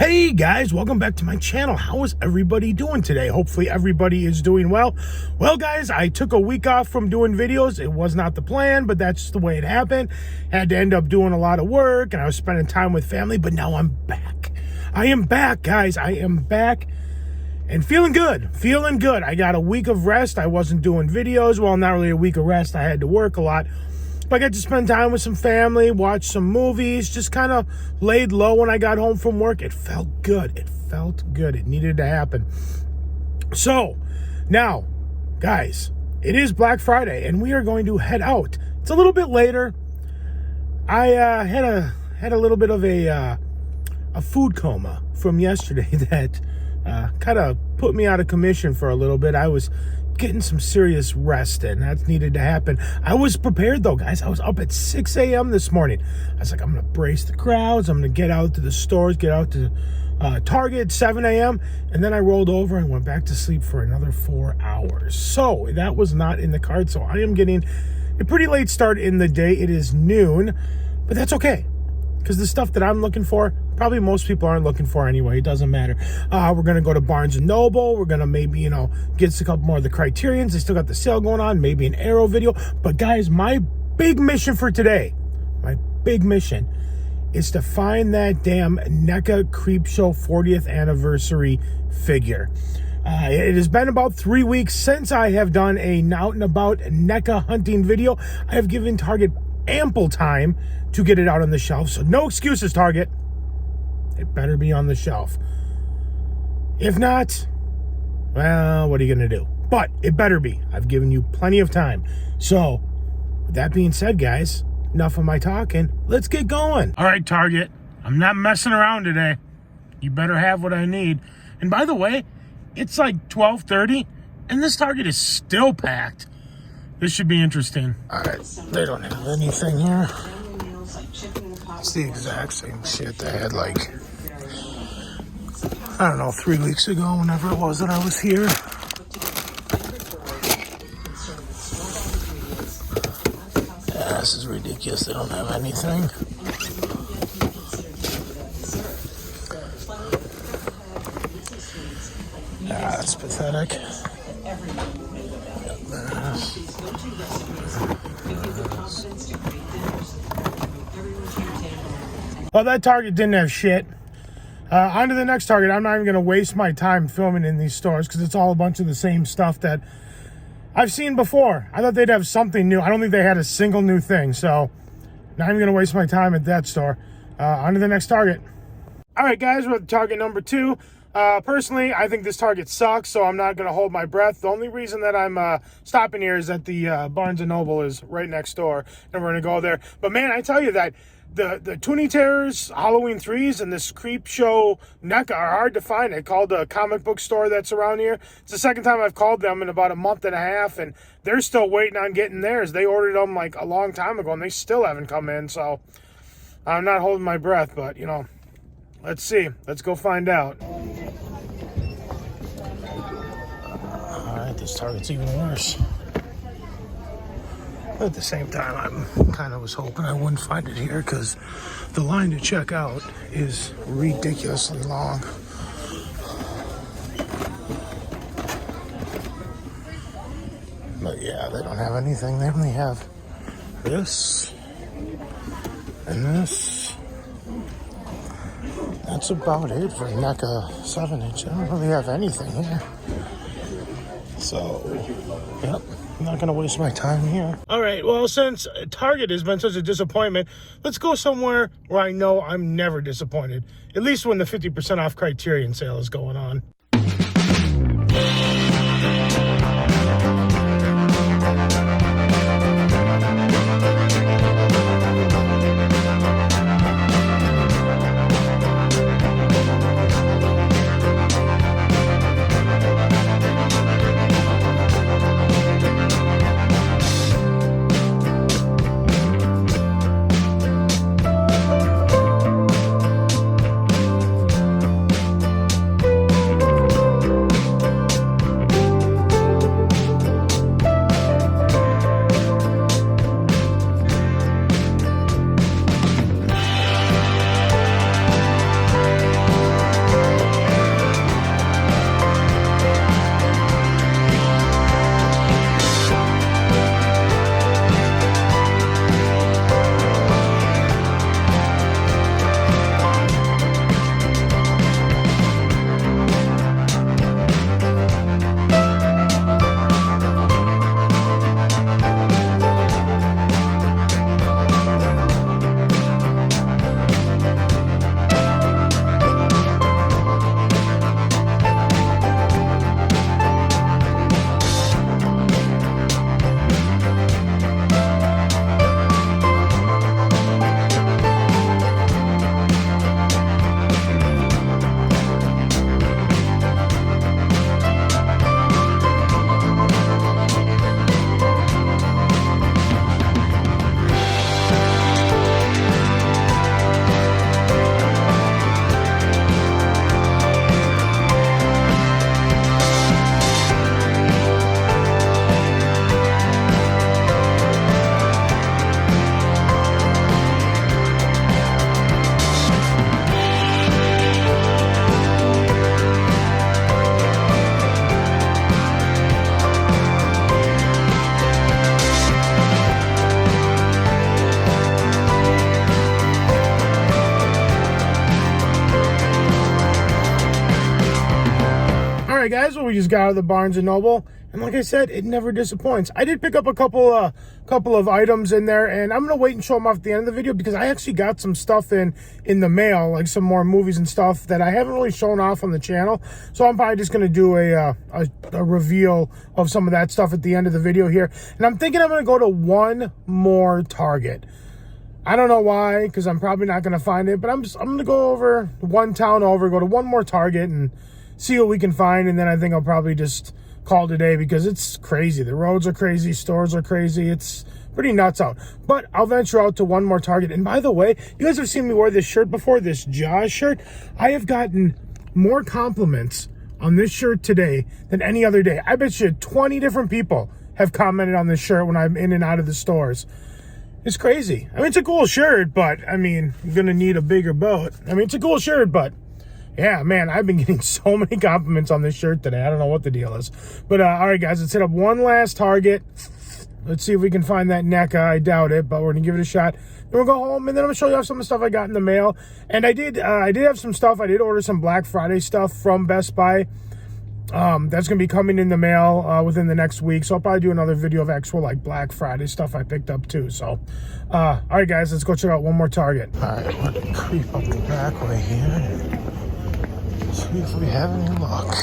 Hey guys, welcome back to my channel. How is everybody doing today? Hopefully everybody is doing well. Well guys, I took a week off from doing videos. It was not the plan, but that's the way it happened. Had to end up doing a lot of work and I was spending time with family, but now I'm back. I am back, guys. I am back and feeling good. Feeling good. I got a week of rest. I wasn't doing videos. Well, not really a week of rest. I had to work a lot. I got to spend time with some family, watch some movies, just kind of laid low when I got home from work. It felt good. It felt good. It needed to happen. So, now, guys, it is Black Friday, and we are going to head out. It's a little bit later. I had a little bit of a food coma from yesterday that kind of put me out of commission for a little bit. I was getting some serious rest in. That's needed to happen. I was prepared though, guys. I was up at 6 a.m. this morning. I was like, I'm going to brace the crowds. I'm going to get out to the stores, get out to Target at 7 a.m. And then I rolled over and went back to sleep for another 4 hours. So that was not in the cards. So I am getting a pretty late start in the day. It is noon, but that's okay. Because the stuff that I'm looking for, probably most people aren't looking for anyway. It doesn't matter. We're going to go to Barnes & Noble. We're going to maybe, get a couple more of the Criterions. They still got the sale going on. Maybe an Arrow video. But guys, my big mission for today, is to find that damn Neca Creepshow 40th anniversary figure. It has been about 3 weeks since I have done a out and about Neca hunting video. I have given Target ample time to get it out on the shelf. So no excuses, Target. It better be on the shelf. If not, well, what are you going to do? But it better be. I've given you plenty of time. So, with that being said, guys, enough of my talking. Let's get going. All right, Target. I'm not messing around today. You better have what I need. And by the way, it's like 12:30, and this Target is still packed. This should be interesting. All right, they don't have anything here. It's the exact same shit they had, like, I don't know, 3 weeks ago, whenever it was that I was here. Yeah, this is ridiculous. They don't have anything. Yeah, that's pathetic. Well, that Target didn't have shit. On to the next Target. I'm not even going to waste my time filming in these stores because it's all a bunch of the same stuff that I've seen before. I thought they'd have something new. I don't think they had a single new thing. So, not even going to waste my time at that store. On to the next Target. All right, guys, we're at Target number 2. Personally, I think this Target sucks, so I'm not going to hold my breath. The only reason that I'm stopping here is that the Barnes & Noble is right next door, and we're going to go there. But, man, I tell you that the Toonie Terrors, Halloween 3s, and this Creepshow Neca are hard to find. I called a comic book store that's around here. It's the second time I've called them in about a month and a half, and they're still waiting on getting theirs. They ordered them, like, a long time ago, and they still haven't come in, so I'm not holding my breath, but, let's see. Let's go find out. All right, this Target's even worse. But at the same time, I kind of was hoping I wouldn't find it here because the line to check out is ridiculously long. But yeah, they don't have anything. They only have this and this. That's about it for Neca 7-inch. I don't really have anything here. So, yep, I'm not going to waste my time here. All right, well, since Target has been such a disappointment, let's go somewhere where I know I'm never disappointed. At least when the 50% off Criterion sale is going on. right, guys, well, we just got out of the Barnes & Noble, and like I said, it never disappoints. I did pick up a couple of items in there, and I'm going to wait and show them off at the end of the video because I actually got some stuff in the mail, like some more movies and stuff that I haven't really shown off on the channel. So I'm probably just going to do a reveal of some of that stuff at the end of the video here. And I'm thinking I'm going to go to one more Target. I don't know why, because I'm probably not going to find it, but I'm going to go over one town over, go to one more Target and see what we can find, and then I think I'll probably just call today because it's crazy. The roads are crazy, stores are crazy. It's pretty nuts out. But I'll venture out to one more Target. And by the way, you guys have seen me wear this shirt before, this Jaws shirt. I have gotten more compliments on this shirt today than any other day. I bet you 20 different people have commented on this shirt when I'm in and out of the stores. It's crazy. I mean, it's a cool shirt, but I mean, you're going to need a bigger boat. I mean, it's a cool shirt, but yeah, man, I've been getting so many compliments on this shirt today. I don't know what the deal is. But, all right, guys, let's hit up one last Target. Let's see if we can find that Neca. I doubt it, but we're going to give it a shot. Then we'll go home, and then I'm going to show you off some of the stuff I got in the mail. And I did have some stuff. I did order some Black Friday stuff from Best Buy. That's going to be coming in the mail within the next week. So I'll probably do another video of actual, like, Black Friday stuff I picked up, too. So, all right, guys, let's go check out one more Target. All right, we're going to creep up the back way here. See if we have any luck.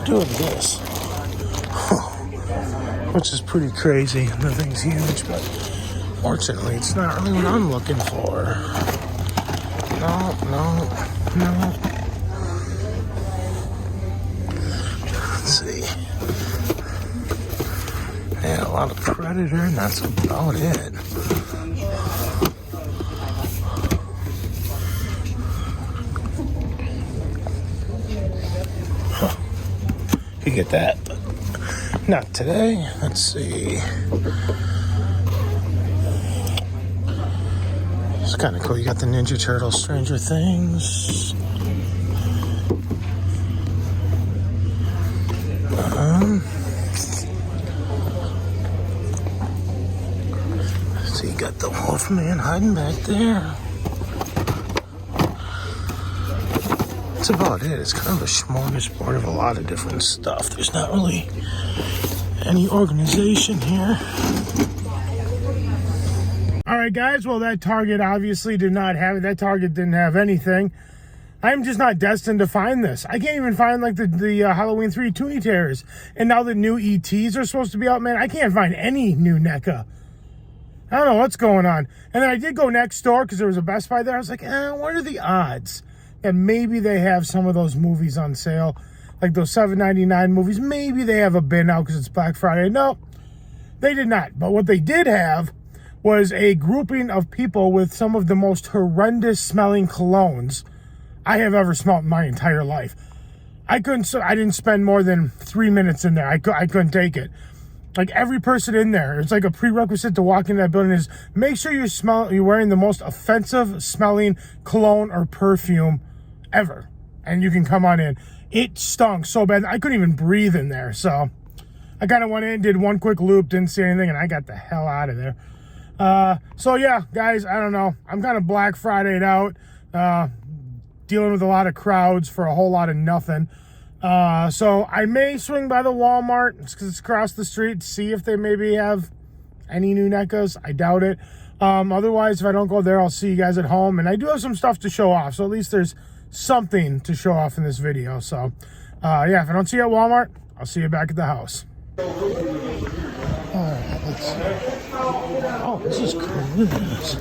Doing this, which is pretty crazy. The thing's huge, but fortunately, it's not really what I'm looking for. No. Let's see. Yeah, a lot of Predator, and that's about it. You get that, but not today. Let's see. It's kind of cool. You got the Ninja Turtles, Stranger Things. So you got the Wolfman hiding back there. That's about it. It's kind of a smorgasbord of a lot of different stuff. There's not really any organization here. All right, guys. Well, that Target obviously did not have it. That Target didn't have anything. I'm just not destined to find this. I can't even find, like, the Halloween 3 Toonie Terrors. And now the new ETs are supposed to be out, man. I can't find any new NECA. I don't know what's going on. And then I did go next door because there was a Best Buy there. I was like, what are the odds that maybe they have some of those movies on sale, like those $7.99 movies? Maybe they have a bin out because it's Black Friday. No, they did not. But what they did have was a grouping of people with some of the most horrendous smelling colognes I have ever smelled in my entire life. I didn't spend more than 3 minutes in there. I couldn't take it. Like, every person in there, it's like a prerequisite to walk into that building is make sure you're wearing the most offensive smelling cologne or perfume ever, and you can come on in. It stunk so bad I couldn't even breathe in there. So I kind of went in, did one quick loop, didn't see anything, and I got the hell out of there. So yeah, guys, I don't know. I'm kind of Black Friday'd out, dealing with a lot of crowds for a whole lot of nothing. So I may swing by the Walmart because it's across the street, see if they maybe have any new NECAs. I doubt it. Otherwise, if I don't go there, I'll see you guys at home. And I do have some stuff to show off, so at least there's something to show off in this video. So, yeah, if I don't see you at Walmart, I'll see you back at the house. All right, let's see. Oh, this is cool. Look at this.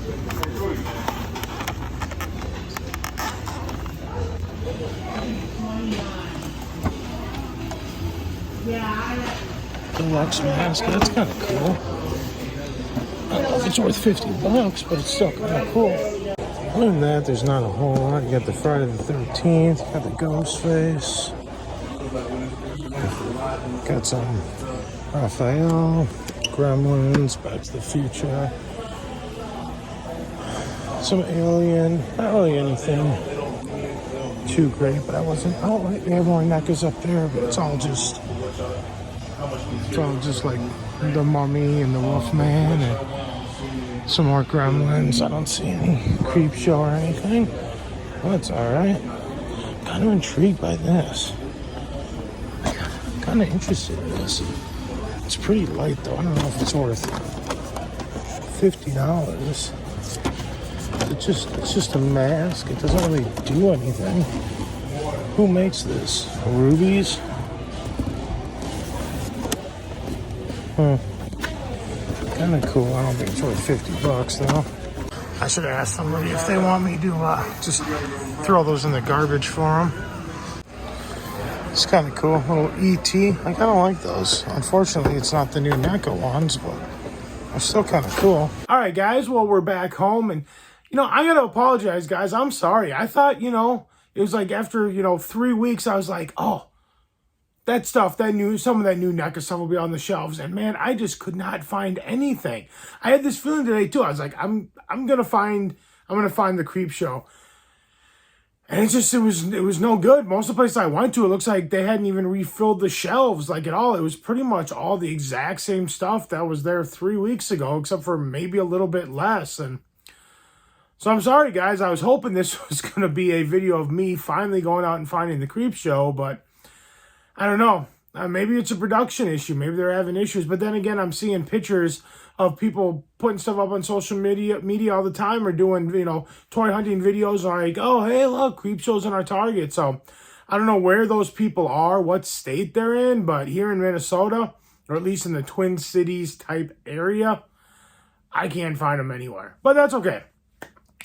Deluxe mask, that's kind of cool. I don't know if it's worth $50, but it's still kind of cool. Other than that, there's not a whole lot. You got the Friday the 13th, you got the Ghost Face, got some Raphael, Gremlins, Back to the Future, some Alien, not really anything too great, but I don't like, they have more NECAs up there, but it's all just like the Mummy and the Wolfman and Some more Gremlins. I don't see any creep show or anything. That's alright. Kind of intrigued by this. Kind of interested in this. It's pretty light though. I don't know if it's worth $50. It's just a mask. It doesn't really do anything. Who makes this? Rubies? Kind of cool. I don't think it's worth $50 though. I should ask somebody if they want me to just throw those in the garbage for them. It's kind of cool. Little ET. I kind of like those. Unfortunately, it's not the new Neca ones, but they're still kind of cool. All right, guys. Well, we're back home. And, I got to apologize, guys. I'm sorry. I thought, it was like after, 3 weeks, I was like, oh, that stuff, some of that new Neca stuff will be on the shelves. And, man, I just could not find anything. I had this feeling today, too. I was like, I'm going to find the Creep Show. And it was no good. Most of the places I went to, it looks like they hadn't even refilled the shelves like at all. It was pretty much all the exact same stuff that was there 3 weeks ago, except for maybe a little bit less. And so I'm sorry, guys. I was hoping this was going to be a video of me finally going out and finding the Creep Show, but I don't know. Maybe it's a production issue. Maybe they're having issues. But then again, I'm seeing pictures of people putting stuff up on social media all the time, or doing, toy hunting videos like, oh, hey, look, Creep Show's in our Target. So I don't know where those people are, what state they're in, but here in Minnesota, or at least in the Twin Cities type area, I can't find them anywhere. But that's okay.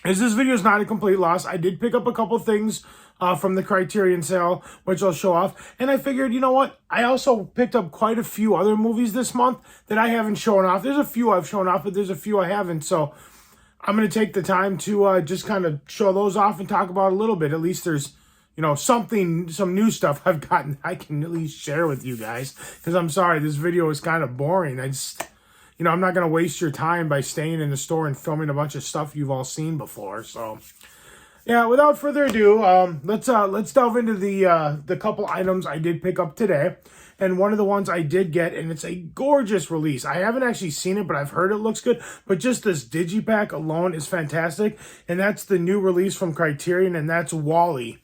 As this video is not a complete loss, I did pick up a couple things from the Criterion sale, which I'll show off. And I figured, you know what? I also picked up quite a few other movies this month that I haven't shown off. There's a few I've shown off, but there's a few I haven't. So I'm going to take the time to just kind of show those off and talk about a little bit. At least there's, some new stuff I've gotten I can at least share with you guys. Because I'm sorry, this video is kind of boring. I'm not going to waste your time by staying in the store and filming a bunch of stuff you've all seen before. So yeah, without further ado, let's delve into the couple items I did pick up today. And one of the ones I did get, and it's a gorgeous release. I haven't actually seen it, but I've heard it looks good. But just this digipack alone is fantastic. And that's the new release from Criterion, and that's Wall-E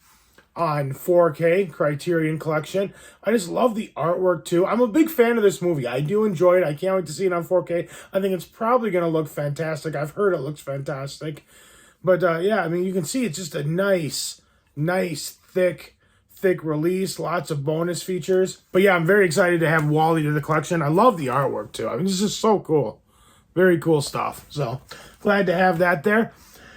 on 4K Criterion Collection. I just love the artwork too. I'm a big fan of this movie. I do enjoy it. I can't wait to see it on 4K. I think it's probably going to look fantastic. I've heard it looks fantastic. But yeah, I mean, you can see it's just a nice, thick release. Lots of bonus features. But yeah, I'm very excited to have Wall-E to the collection. I love the artwork too. I mean, this is so cool. Very cool stuff. So glad to have that there.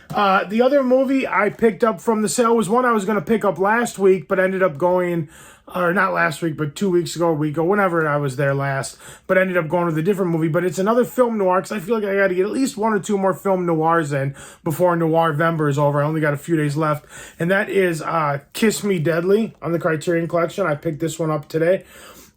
The other movie I picked up from the sale was one I was going to pick up last week, but ended up going, or not last week, but 2 weeks ago, a week ago, whenever I was there last, but ended up going with a different movie. But it's another film noir, because I feel like I got to get at least 1 or 2 more film noirs in before Noirvember is over. I only got a few days left, and that is Kiss Me Deadly on the Criterion Collection. I picked this one up today,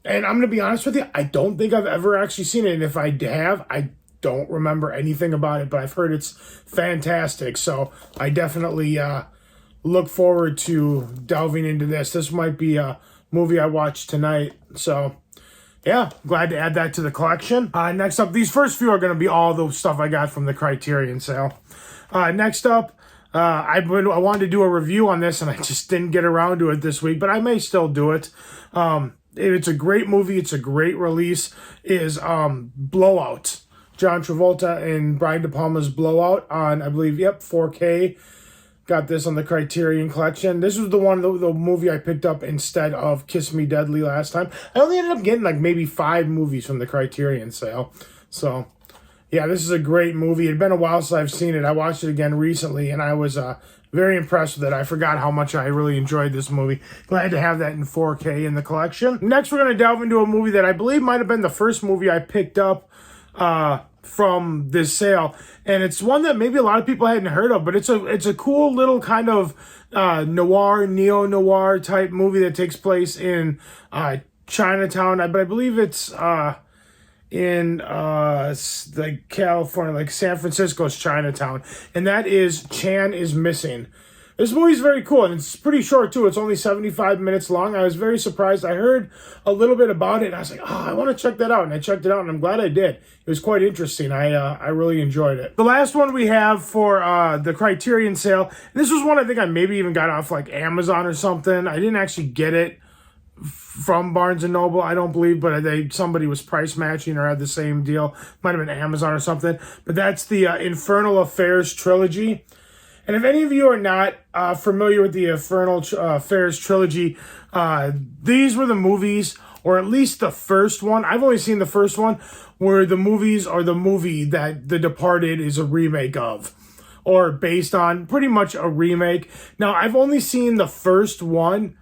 and I'm going to be honest with you, I don't think I've ever actually seen it, and if I have, I don't remember anything about it, but I've heard it's fantastic. So I definitely look forward to delving into this. This might be a movie I watch tonight. So yeah, glad to add that to the collection. Next up, these first few are going to be all the stuff I got from the Criterion sale. Next up, I wanted to do a review on this, and I just didn't get around to it this week, but I may still do it. It's a great movie. It's a great release. Is Blowout. John Travolta and Brian De Palma's Blowout on, I believe, 4K. Got this on the Criterion Collection. This was the movie I picked up instead of Kiss Me Deadly last time. I only ended up getting like maybe 5 movies from the Criterion sale. So, yeah, this is a great movie. It had been a while since I've seen it. I watched it again recently, and I was very impressed with it. I forgot how much I really enjoyed this movie. Glad to have that in 4K in the collection. Next, we're going to delve into a movie that I believe might have been the first movie I picked up from this sale, and it's one that maybe a lot of people hadn't heard of, but it's a cool little kind of neo-noir type movie that takes place in Chinatown, but I believe it's in like California, like San Francisco's Chinatown, and that is Chan is Missing. This movie's very cool, and it's pretty short, too. It's only 75 minutes long. I was very surprised. I heard a little bit about it, and I was like, oh, I want to check that out. And I checked it out, and I'm glad I did. It was quite interesting. I really enjoyed it. The last one we have for the Criterion sale, and this was one I think I maybe even got off, like, Amazon or something. I didn't actually get it from Barnes & Noble, I don't believe, but somebody was price matching or had the same deal. Might have been Amazon or something. But that's the Infernal Affairs trilogy. And if any of you are not familiar with the Infernal Affairs trilogy, these were the movies, or at least the first one. I've only seen the first one, where the movies are the movie that The Departed is a remake of, or based on, pretty much a remake. Now, I've only seen the first one,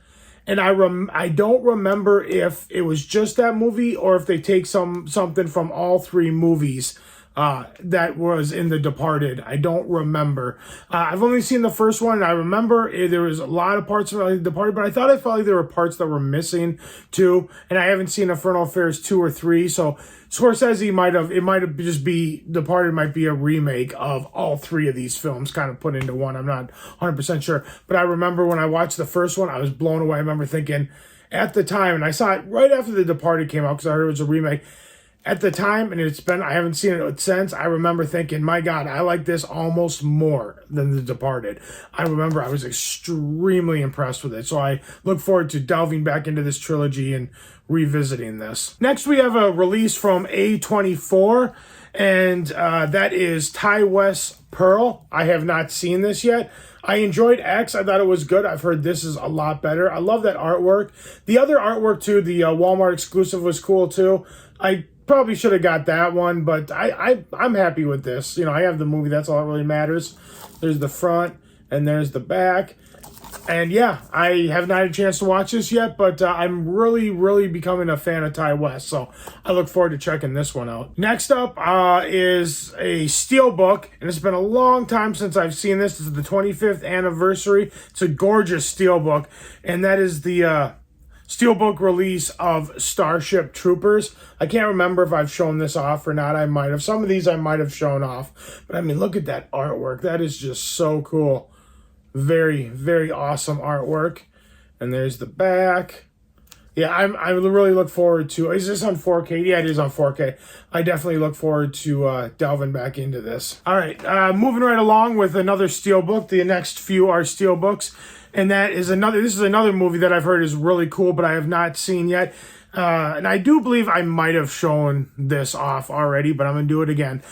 and I don't remember if it was just that movie or if they take something from all three movies that was in The Departed. I don't remember. I've only seen the first one, and I remember there was a lot of parts of The Departed, but I felt like there were parts that were missing too, and I haven't seen Infernal Affairs 2 or 3, so Scorsese might have just be, Departed might be a remake of all three of these films kind of put into one. I'm not 100% sure, but I remember when I watched the first one, I was blown away. I remember thinking at the time, and I saw it right after The Departed came out because I heard it was a remake. At the time, and I haven't seen it since, I remember thinking, my God, I like this almost more than The Departed. I remember I was extremely impressed with it. So I look forward to delving back into this trilogy and revisiting this. Next, we have a release from A24, and that is Ty West Pearl. I have not seen this yet. I enjoyed X. I thought it was good. I've heard this is a lot better. I love that artwork. The other artwork, too, the Walmart exclusive was cool, too. I probably should have got that one, but I'm happy with this. You know, I have the movie. That's all that really matters. There's the front, and there's the back. And yeah, I have not had a chance to watch this yet, but I'm really, really becoming a fan of Ty West, so I look forward to checking this one out. Next up is a Steelbook, and it's been a long time since I've seen this. This is the 25th anniversary. It's a gorgeous Steelbook, and that is the Steelbook release of Starship Troopers. I can't remember if I've shown this off or not. I might have. Some of these I might have shown off, but I mean, look at that artwork. That is just so cool. Very, very awesome artwork. And there's the back. Yeah, I really look forward to... Is this on 4K? Yeah, it is on 4K. I definitely look forward to delving back into this. All right, moving right along with another Steelbook. The next few are Steelbooks. And this is another movie that I've heard is really cool, but I have not seen yet. And I do believe I might have shown this off already, but I'm going to do it again.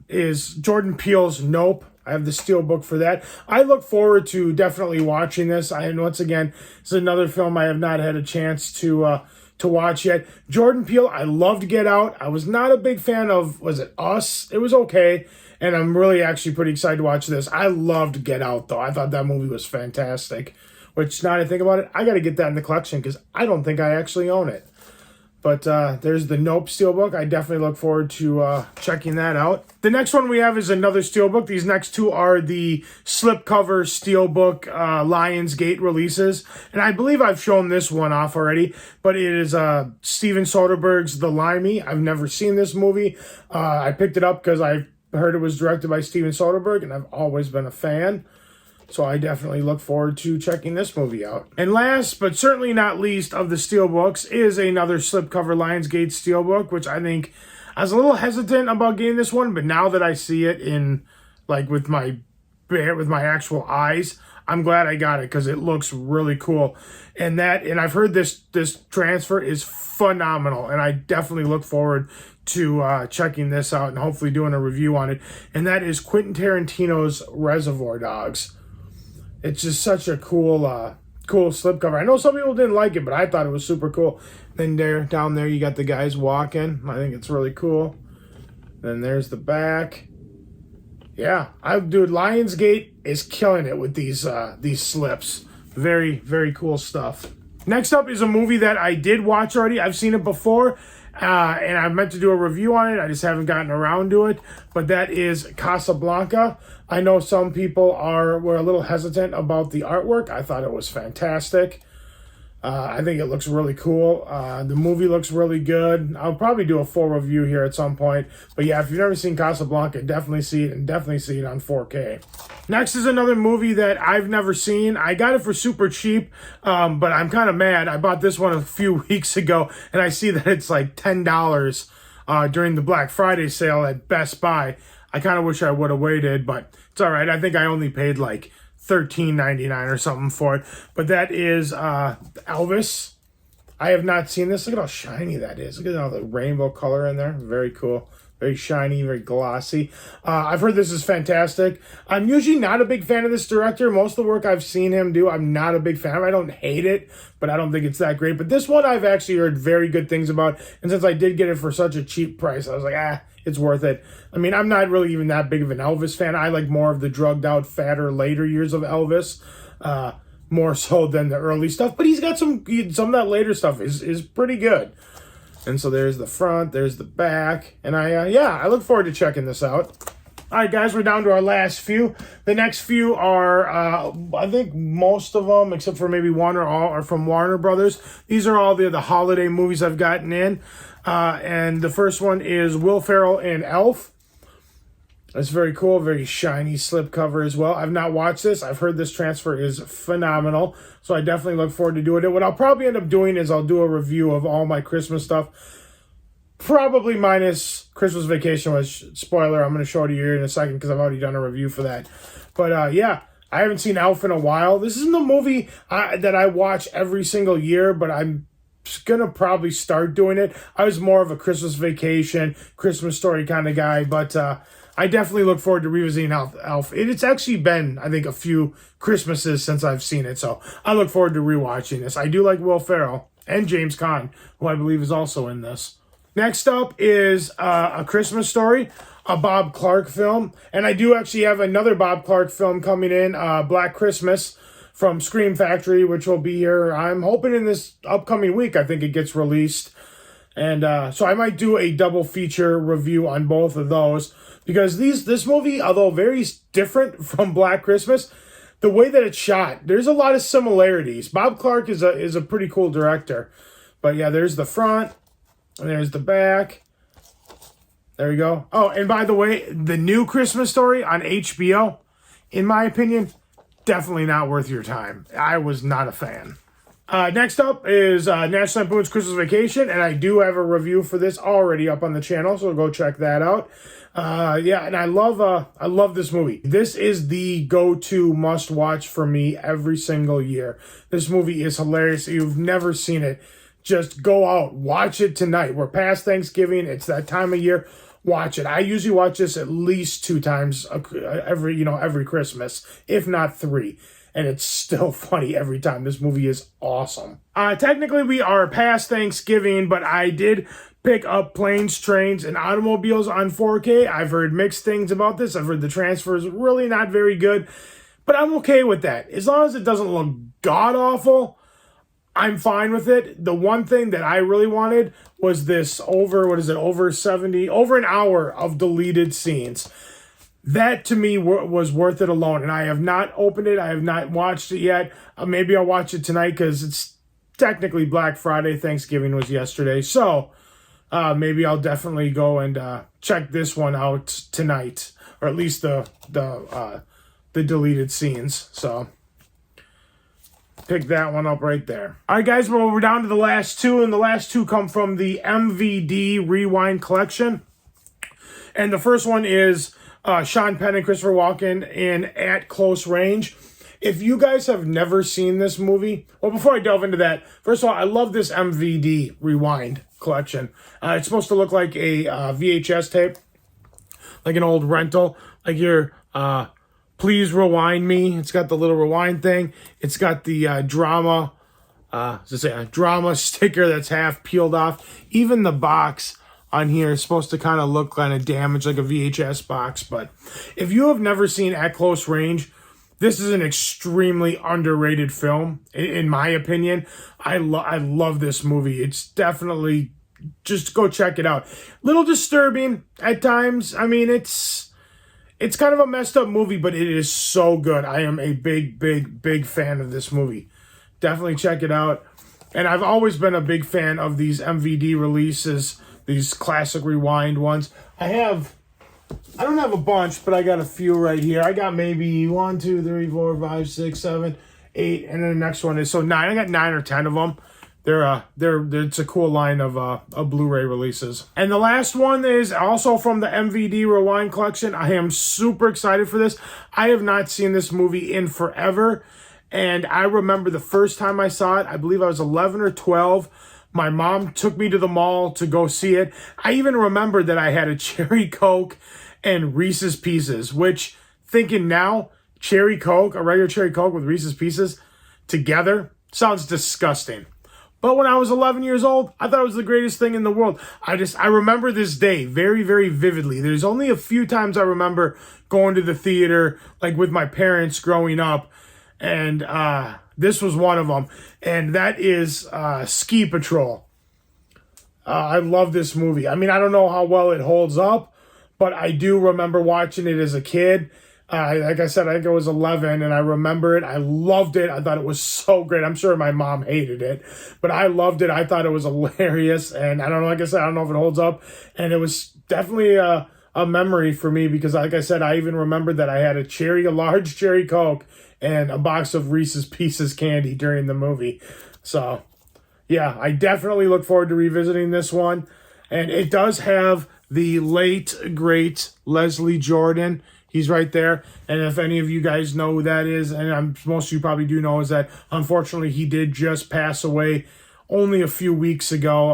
Is Jordan Peele's Nope. I have the Steelbook for that. I look forward to definitely watching this. And once again, this is another film I have not had a chance to watch yet. Jordan Peele, I loved Get Out. I was not a big fan of, was it Us? It was okay. And I'm really actually pretty excited to watch this. I loved Get Out, though. I thought that movie was fantastic. Which, now that I think about it, I got to get that in the collection because I don't think I actually own it. But there's the Nope Steelbook. I definitely look forward to checking that out. The next one we have is another Steelbook. These next two are the slipcover Steelbook Lionsgate releases. And I believe I've shown this one off already. But it is Steven Soderbergh's The Limey. I've never seen this movie. I picked it up because I heard it was directed by Steven Soderbergh. And I've always been a fan. So I definitely look forward to checking this movie out. And last, but certainly not least of the Steelbooks, is another slipcover Lionsgate Steelbook, which I think I was a little hesitant about getting this one, but now that I see it in, like, with my actual eyes, I'm glad I got it because it looks really cool. And I've heard this transfer is phenomenal, and I definitely look forward to checking this out and hopefully doing a review on it. And that is Quentin Tarantino's Reservoir Dogs. It's just such a cool slipcover. I know some people didn't like it, but I thought it was super cool. Then down there, you got the guys walking. I think it's really cool. Then there's the back. Yeah, dude, Lionsgate is killing it with these slips. Very, very cool stuff. Next up is a movie that I did watch already. I've seen it before, and I meant to do a review on it. I just haven't gotten around to it. But that is Casablanca. I know some people were a little hesitant about the artwork. I thought it was fantastic. I think it looks really cool. The movie looks really good. I'll probably do a full review here at some point. But yeah, if you've never seen Casablanca, definitely see it, and definitely see it on 4K. Next is another movie that I've never seen. I got it for super cheap, but I'm kind of mad. I bought this one a few weeks ago, and I see that it's like $10 during the Black Friday sale at Best Buy. I kind of wish I would have waited, but it's all right. I think I only paid like $13.99 or something for it. But that is Elvis. I have not seen this. Look at how shiny that is. Look at all the rainbow color in there. Very cool. Very shiny, very glossy. I've heard this is fantastic. I'm usually not a big fan of this director. Most of the work I've seen him do, I'm not a big fan of. I don't hate it, but I don't think it's that great. But this one I've actually heard very good things about. And since I did get it for such a cheap price, I was like, it's worth it. I mean, I'm not really even that big of an Elvis fan. I like more of the drugged out, fatter, later years of Elvis. More so than the early stuff. But he's got some of that later stuff is pretty good. And so there's the front, there's the back, and I look forward to checking this out. All right, guys, we're down to our last few. The next few are, I think most of them, except for maybe one or all, are from Warner Brothers. These are all the holiday movies I've gotten in. And the first one is Will Ferrell and Elf. It's very cool, very shiny slipcover as well. I've not watched this. I've heard this transfer is phenomenal, so I definitely look forward to doing it. What I'll probably end up doing is I'll do a review of all my Christmas stuff, probably minus Christmas Vacation, which, spoiler, I'm going to show it to you here in a second because I've already done a review for that. But yeah, I haven't seen Elf in a while. This isn't a movie that I watch every single year, but I'm gonna probably start doing it. I was more of a Christmas Vacation, Christmas Story kind of guy, but I definitely look forward to revisiting Elf. It's actually been, I think, a few Christmases since I've seen it, so I look forward to rewatching this. I do like Will Ferrell and James Caan, who I believe is also in this. Next up is A Christmas Story, a Bob Clark film, and I do actually have another Bob Clark film coming in, Black Christmas, from Scream Factory, which will be here, I'm hoping, in this upcoming week. I think it gets released. And so I might do a double feature review on both of those. Because this movie, although very different from Black Christmas, the way that it's shot, there's a lot of similarities. Bob Clark is a pretty cool director. But yeah, there's the front, and there's the back. There you go. Oh, and by the way, the new Christmas Story on HBO, in my opinion, definitely not worth your time. I was not a fan. Next up is National Lampoon's Christmas Vacation, and I do have a review for this already up on the channel, so go check that out. Yeah, and I love this movie. This is the go-to must-watch for me every single year. This movie is hilarious. If you've never seen it, just go out, watch it tonight. We're past Thanksgiving. It's that time of year. Watch it. I usually watch this at least 2 times every Christmas, if not 3. And it's still funny every time. This movie is awesome. Technically, we are past Thanksgiving, but I did pick up Planes, Trains, and Automobiles on 4K. I've heard mixed things about this. I've heard the transfer is really not very good, but I'm okay with that. As long as it doesn't look god-awful, I'm fine with it. The one thing that I really wanted was this over an hour of deleted scenes. That, to me, was worth it alone. And I have not opened it. I have not watched it yet. Maybe I'll watch it tonight because it's technically Black Friday. Thanksgiving was yesterday. So maybe I'll definitely go and check this one out tonight. Or at least the deleted scenes. So pick that one up right there. All right, guys. Well, we're down to the last 2. And the last 2 come from the MVD Rewind Collection. And the first one is Sean Penn and Christopher Walken in At Close Range. If you guys have never seen this movie, well, before I delve into that, first of all, I love this MVD Rewind collection. It's supposed to look like a VHS tape, like an old rental, like your Please Rewind Me. It's got the little rewind thing. It's got the drama sticker that's half peeled off. Even the box on here is supposed to kind of look kind of damaged like a VHS box. But if you have never seen At Close Range, this is an extremely underrated film, in my opinion. I love this movie. It's definitely, just go check it out. Little disturbing at times. I mean, it's kind of a messed up movie, but it is so good. I am a big fan of this movie. Definitely check it out. And I've always been a big fan of these MVD releases, these classic rewind ones. I don't have a bunch, but I got a few right here. I got maybe 1, 2, 3, 4, 5, 6, 7, 8, and then the next one is, so 9. I got 9 or 10 of them. It's a cool line of Blu-ray releases. And the last one is also from the MVD Rewind collection. I am super excited for this. I have not seen this movie in forever. And I remember the first time I saw it, I believe I was 11 or 12. My mom took me to the mall to go see it. I even remember that I had a Cherry Coke and Reese's Pieces, which, thinking now, Cherry Coke, a regular Cherry Coke with Reese's Pieces together, sounds disgusting. But when I was 11 years old, I thought it was the greatest thing in the world. I remember this day very, very vividly. There's only a few times I remember going to the theater, like with my parents growing up, and this was one of them. And that is Ski Patrol. I love this movie. I mean, I don't know how well it holds up, but I do remember watching it as a kid. Like I said, I think I was 11, and I remember it. I loved it. I thought it was so great. I'm sure my mom hated it, but I loved it. I thought it was hilarious, and I don't know, like I said, I don't know if it holds up, and it was definitely a memory for me because, like I said, I even remembered that I had a large Cherry Coke and a box of Reese's Pieces candy during the movie. So, yeah, I definitely look forward to revisiting this one, and it does have the late, great Leslie Jordan. He's right there. And if any of you guys know who that is, and most of you probably do know, is that unfortunately he did just pass away only a few weeks ago.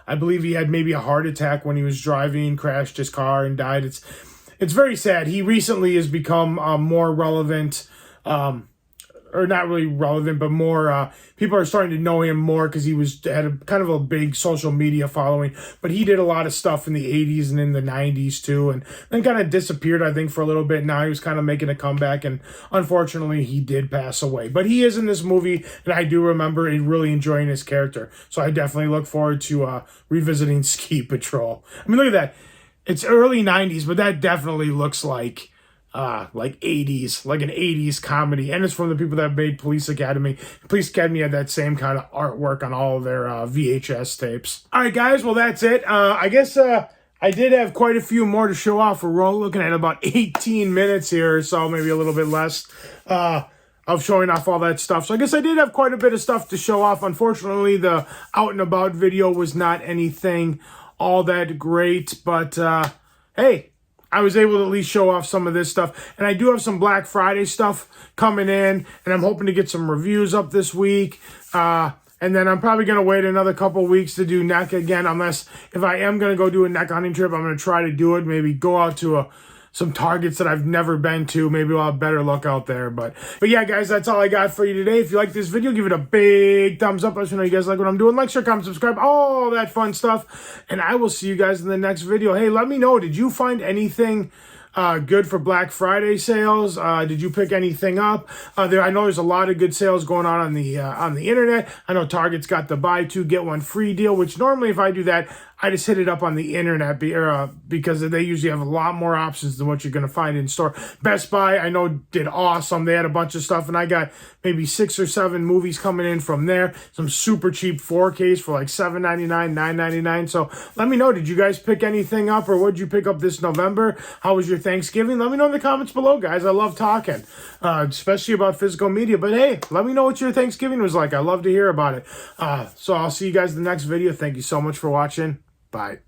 I believe he had maybe a heart attack when he was driving, crashed his car and died. It's very sad. He recently has become more relevant, or not really relevant, but more, people are starting to know him more because he had a kind of a big social media following, but he did a lot of stuff in the 80s and in the 90s too, and then kind of disappeared, I think, for a little bit. Now he was kind of making a comeback, and unfortunately he did pass away, but he is in this movie, and I do remember really enjoying his character, so I definitely look forward to revisiting Ski Patrol. I mean, look at that. It's early 90s, but that definitely looks like 80s, like an 80s comedy, and it's from the people that made Police Academy. Police Academy had that same kind of artwork on all of their VHS tapes. All right, guys, well, that's it. I guess I did have quite a few more to show off. We're looking at about 18 minutes here, so maybe a little bit less of showing off all that stuff. So I guess I did have quite a bit of stuff to show off. Unfortunately, the out and about video was not anything all that great, but hey, I was able to at least show off some of this stuff. And I do have some Black Friday stuff coming in, and I'm hoping to get some reviews up this week. And then I'm probably going to wait another couple weeks to do Neca again, unless if I am going to go do a Neca hunting trip, I'm going to try to do it. Maybe go out to some targets that I've never been to. Maybe I'll have better luck out there. But yeah, guys, that's all I got for you today. If you like this video, give it a big thumbs up. Let us know you guys like what I'm doing. Like, share, comment, subscribe, all that fun stuff. And I will see you guys in the next video. Hey, let me know, did you find anything good for Black Friday sales? Did you pick anything up? I know there's a lot of good sales going on the internet. I know Target's got the buy two get one free deal, which normally if I do that, I just hit it up on the internet because they usually have a lot more options than what you're going to find in store. Best Buy, I know, did awesome. They had a bunch of stuff, and I got maybe 6 or 7 movies coming in from there. Some super cheap 4Ks for like $7.99, $9.99. So let me know, did you guys pick anything up, or what did you pick up this November? How was your Thanksgiving? Let me know in the comments below, guys. I love talking, especially about physical media. But hey, let me know what your Thanksgiving was like. I love to hear about it. So I'll see you guys in the next video. Thank you so much for watching. Bye.